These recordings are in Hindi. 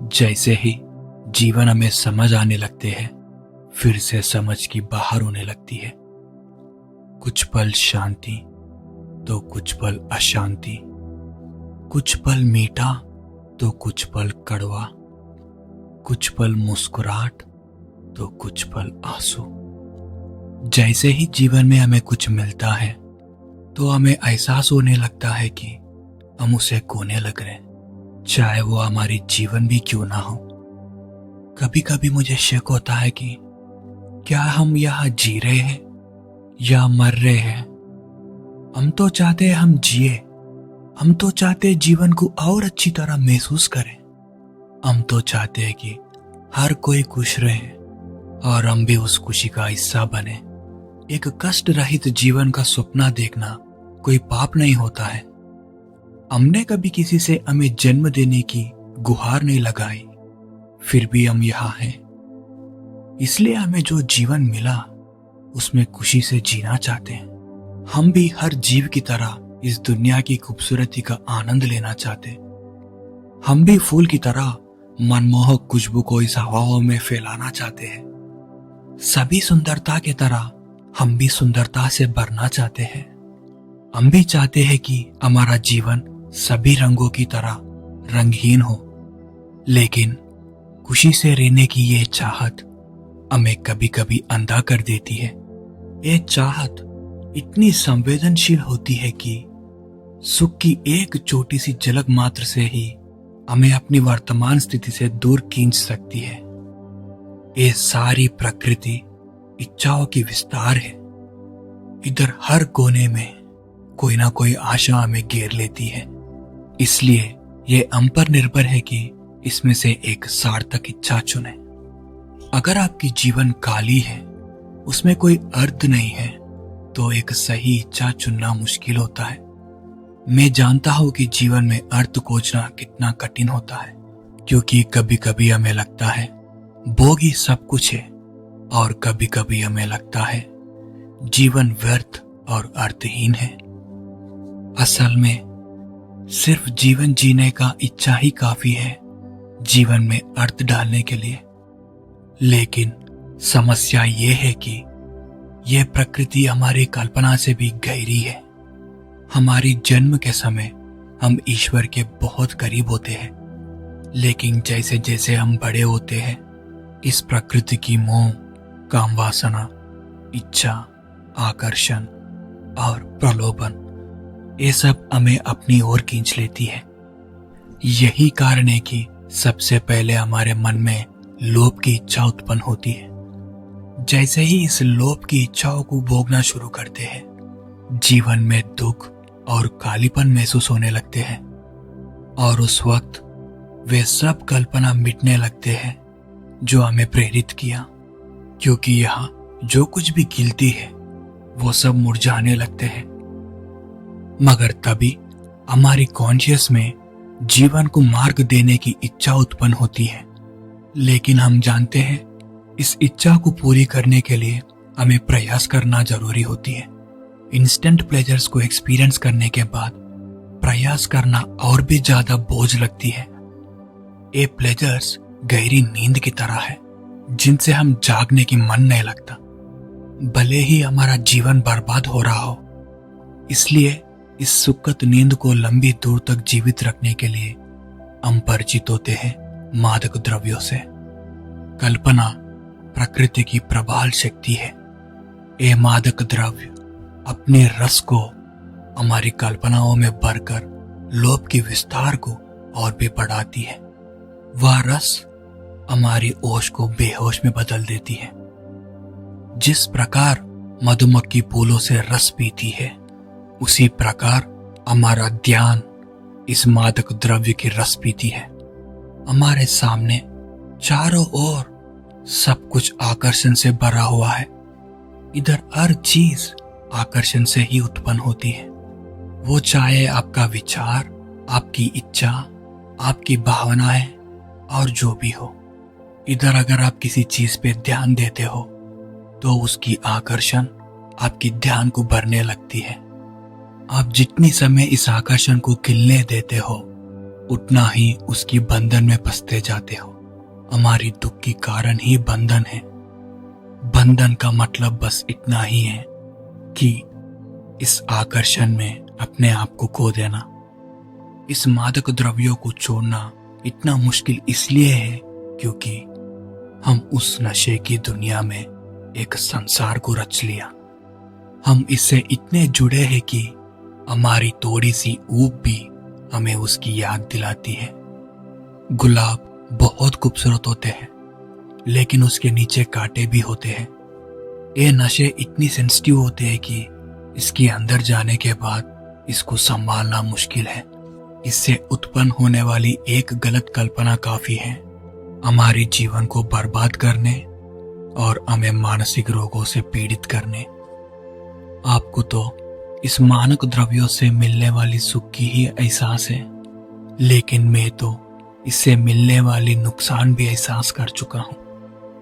जैसे ही जीवन हमें समझ आने लगते हैं, फिर से समझ की बाहर होने लगती है। कुछ पल शांति तो कुछ पल अशांति, कुछ पल मीठा तो कुछ पल कड़वा, कुछ पल मुस्कुराहट तो कुछ पल आंसू। जैसे ही जीवन में हमें कुछ मिलता है तो हमें एहसास होने लगता है कि हम उसे खोने लग रहे हैं, चाहे वो हमारी जीवन भी क्यों ना हो। कभी कभी मुझे शक होता है कि क्या हम यहाँ जी रहे हैं या मर रहे हैं। हम तो चाहते हैं हम जिए, हम तो चाहते हैं जीवन को और अच्छी तरह महसूस करें। हम तो चाहते हैं कि हर कोई खुश रहे और हम भी उस खुशी का हिस्सा बने। एक कष्ट रहित जीवन का सपना देखना कोई पाप नहीं होता है। हमने कभी किसी से हमें जन्म देने की गुहार नहीं लगाई, फिर भी हम यहाँ हैं। इसलिए हमें जो जीवन मिला उसमें खुशी से जीना चाहते हैं। हम भी हर जीव की तरह इस दुनिया की खूबसूरती का आनंद लेना चाहते। हम भी फूल की तरह मनमोहक खुशबू को इस हवाओं में फैलाना चाहते हैं। सभी सुंदरता की तरह हम भी सुंदरता से भरना चाहते हैं। हम भी चाहते हैं कि हमारा जीवन सभी रंगों की तरह रंगहीन हो, लेकिन खुशी से रहने की ये चाहत हमें कभी कभी अंधा कर देती है। ये चाहत इतनी संवेदनशील होती है कि सुख की एक छोटी सी झलक मात्र से ही हमें अपनी वर्तमान स्थिति से दूर खींच सकती है। ये सारी प्रकृति इच्छाओं की विस्तार है। इधर हर कोने में कोई ना कोई आशा हमें घेर लेती है। इसलिए ये हम पर निर्भर है कि इसमें से एक सार्थक इच्छा चुने। अगर आपकी जीवन काली है, उसमें कोई अर्थ नहीं है, तो एक सही इच्छा चुनना मुश्किल होता है। मैं जानता हूं कि जीवन में अर्थ खोजना कितना कठिन होता है, क्योंकि कभी कभी हमें लगता है भोग ही सब कुछ है, और कभी कभी हमें लगता है जीवन व्यर्थ और अर्थहीन है। असल में सिर्फ जीवन जीने का इच्छा ही काफी है जीवन में अर्थ डालने के लिए। लेकिन समस्या ये है कि यह प्रकृति हमारी कल्पना से भी गहरी है। हमारी जन्म के समय हम ईश्वर के बहुत करीब होते हैं, लेकिन जैसे जैसे हम बड़े होते हैं, इस प्रकृति की मोह, काम वासना, इच्छा, आकर्षण और प्रलोभन, ये सब हमें अपनी ओर खींच लेती है। यही कारण है कि सबसे पहले हमारे मन में लोभ की इच्छा उत्पन्न होती है। जैसे ही इस लोभ की इच्छाओं को भोगना शुरू करते हैं, जीवन में दुख और कालीपन महसूस होने लगते हैं, और उस वक्त वे सब कल्पना मिटने लगते हैं जो हमें प्रेरित किया, क्योंकि यहाँ जो कुछ भी खिलती है वो सब मुरझाने लगते हैं। मगर तभी हमारी कॉन्शियस में जीवन को मार्ग देने की इच्छा उत्पन्न होती है। लेकिन हम जानते हैं इस इच्छा को पूरी करने के लिए हमें प्रयास करना जरूरी होती है। इंस्टेंट प्लेजर्स को एक्सपीरियंस करने के बाद प्रयास करना और भी ज्यादा बोझ लगती है। ये प्लेजर्स गहरी नींद की तरह है, जिनसे हम जागने की मन नहीं लगता, भले ही हमारा जीवन बर्बाद हो रहा हो। इसलिए इस सुखद नींद को लंबी दूर तक जीवित रखने के लिए हम परिचित होते हैं मादक द्रव्यों से। कल्पना प्रकृति की प्रबल शक्ति है। ये मादक द्रव्य अपने रस को हमारी कल्पनाओं में भरकर लोभ की विस्तार को और भी बढ़ाती है। वह रस हमारी होश को बेहोश में बदल देती है। जिस प्रकार मधुमक्खी फूलों से रस पीती है, उसी प्रकार हमारा ध्यान इस मादक द्रव्य की रस पीती है। हमारे सामने चारों ओर सब कुछ आकर्षण से भरा हुआ है। इधर हर चीज आकर्षण से ही उत्पन्न होती है। वो चाहे आपका विचार, आपकी इच्छा, आपकी भावनाएं और जो भी हो। इधर अगर आप किसी चीज पे ध्यान देते हो तो उसकी आकर्षण आपकी ध्यान को भरने लगती है। आप जितनी समय इस आकर्षण को खिलने देते हो, उतना ही उसकी बंधन में फंसते जाते हो। हमारी दुख की कारण ही बंधन है। बंधन का मतलब बस इतना ही है कि इस आकर्षण में अपने आप को खो देना। इस मादक द्रव्यों को छोड़ना इतना मुश्किल इसलिए है क्योंकि हम उस नशे की दुनिया में एक संसार को रच लिया। हम इससे इतने जुड़े हैं कि हमारी थोड़ी सी ऊब भी हमें उसकी याद दिलाती है। गुलाब बहुत खूबसूरत होते हैं, लेकिन उसके नीचे कांटे भी होते हैं। ये नशे इतनी सेंसिटिव होते हैं कि इसके अंदर जाने के बाद इसको संभालना मुश्किल है। इससे उत्पन्न होने वाली एक गलत कल्पना काफी है हमारे जीवन को बर्बाद करने और हमें मानसिक रोगों से पीड़ित करने। आपको तो इस मादक द्रव्यों से मिलने वाली सुख की ही एहसास है, लेकिन मैं तो इससे मिलने वाली नुकसान भी एहसास कर चुका हूं।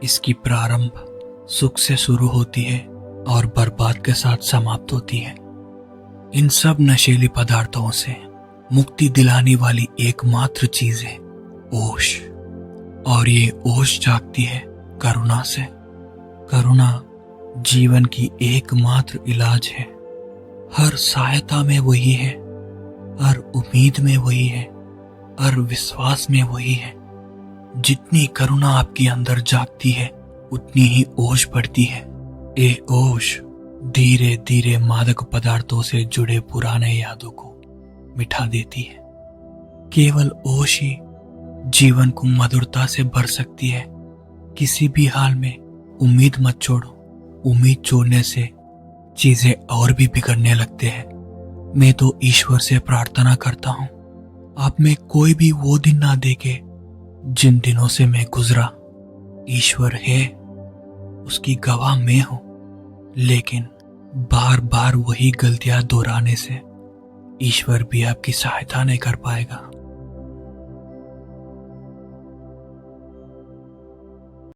इसकी प्रारंभ सुख से शुरू होती है और बर्बाद के साथ समाप्त होती है। इन सब नशीली पदार्थों से मुक्ति दिलाने वाली एकमात्र चीज है होश, और ये होश जागती है करुणा से। करुणा जीवन की एकमात्र इलाज है। हर सहायता में वही है, हर उम्मीद में वही है, हर विश्वास में वही है। जितनी करुणा आपके अंदर जागती है उतनी ही होश बढ़ती है। ये होश धीरे धीरे मादक पदार्थों से जुड़े पुराने यादों को मिटा देती है। केवल होश ही जीवन को मधुरता से भर सकती है। किसी भी हाल में उम्मीद मत छोड़ो। उम्मीद छोड़ने से चीजें और भी बिगड़ने लगते हैं। मैं तो ईश्वर से प्रार्थना करता हूं आप में कोई भी वो दिन ना देखे जिन दिनों से मैं गुजरा। ईश्वर है, उसकी गवाह मैं हूं, लेकिन बार बार वही गलतियां दोहराने से ईश्वर भी आपकी सहायता नहीं कर पाएगा।